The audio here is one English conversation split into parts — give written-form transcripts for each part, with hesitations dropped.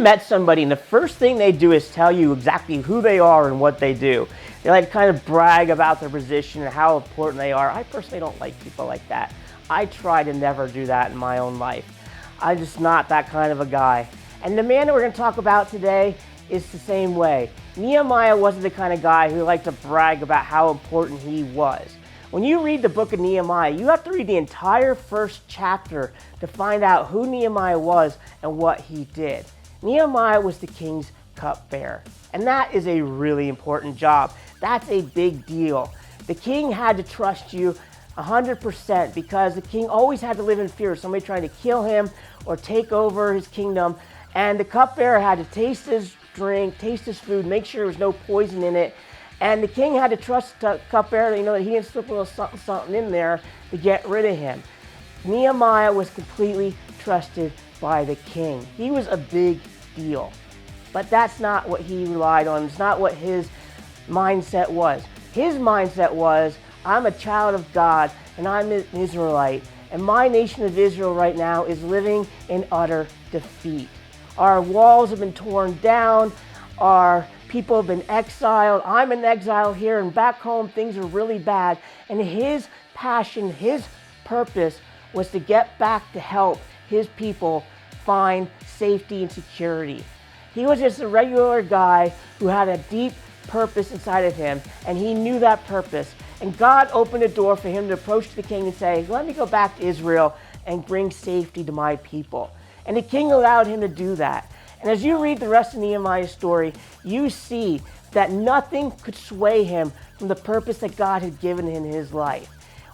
met somebody and the first thing they do is tell you exactly who they are and what they do? They like to kind of brag about their position and how important they are. I personally don't like people like that. I try to never do that in my own life. I'm just not that kind of a guy. And the man that we're going to talk about today is the same way. Nehemiah wasn't the kind of guy who liked to brag about how important he was. When you read the book of Nehemiah, you have to read the entire first chapter to find out who Nehemiah was and what he did. Nehemiah was the king's cupbearer, and that is a really important job. That's a big deal. The king had to trust you 100% because the king always had to live in fear of somebody trying to kill him or take over his kingdom, and the cupbearer had to taste his drink, taste his food, make sure there was no poison in it. And the king had to trust the cupbearer, that he didn't slip a little something in there to get rid of him. Nehemiah was completely trusted by the king. He was a big deal. But that's not what he relied on. It's not what his mindset was. His mindset was, I'm a child of God and I'm an Israelite. And my nation of Israel right now is living in utter defeat. Our walls have been torn down. Our people have been exiled. I'm in exile here, and back home things are really bad. And his passion, his purpose was to get back to help his people find safety and security. He was just a regular guy who had a deep purpose inside of him, and he knew that purpose. And God opened a door for him to approach the king and say, let me go back to Israel and bring safety to my people. And the king allowed him to do that. And as you read the rest of Nehemiah's story, you see that nothing could sway him from the purpose that God had given him in his life.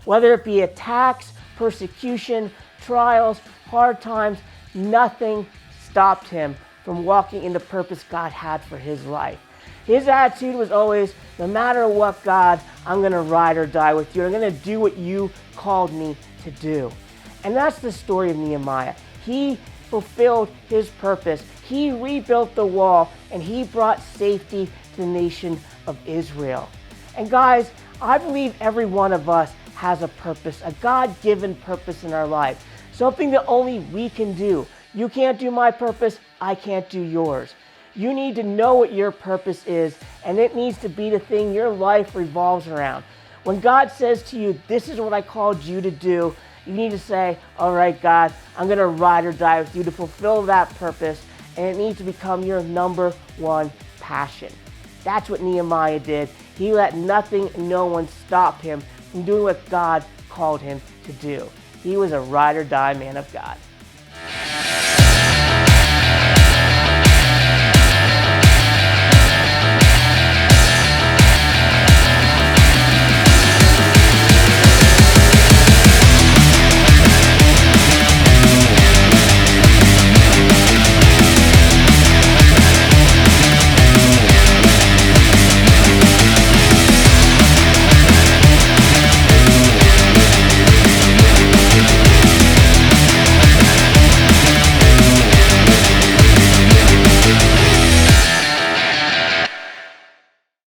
Whether it be attacks, persecution, trials, hard times, nothing stopped him from walking in the purpose God had for his life. His attitude was always, no matter what, God, I'm going to ride or die with you. I'm going to do what you called me to do. And that's the story of Nehemiah. He fulfilled his purpose. He rebuilt the wall, and he brought safety to the nation of Israel. And guys, I believe every one of us has a purpose, a God-given purpose in our life, something that only we can do. You can't do my purpose, I can't do yours. You need to know what your purpose is, and it needs to be the thing your life revolves around. When God says to you, this is what I called you to do, you need to say, all right, God, I'm going to ride or die with you to fulfill that purpose, and it needs to become your number one passion. That's what Nehemiah did. He let nothing and no one stop him from doing what God called him to do. He was a ride or die man of God.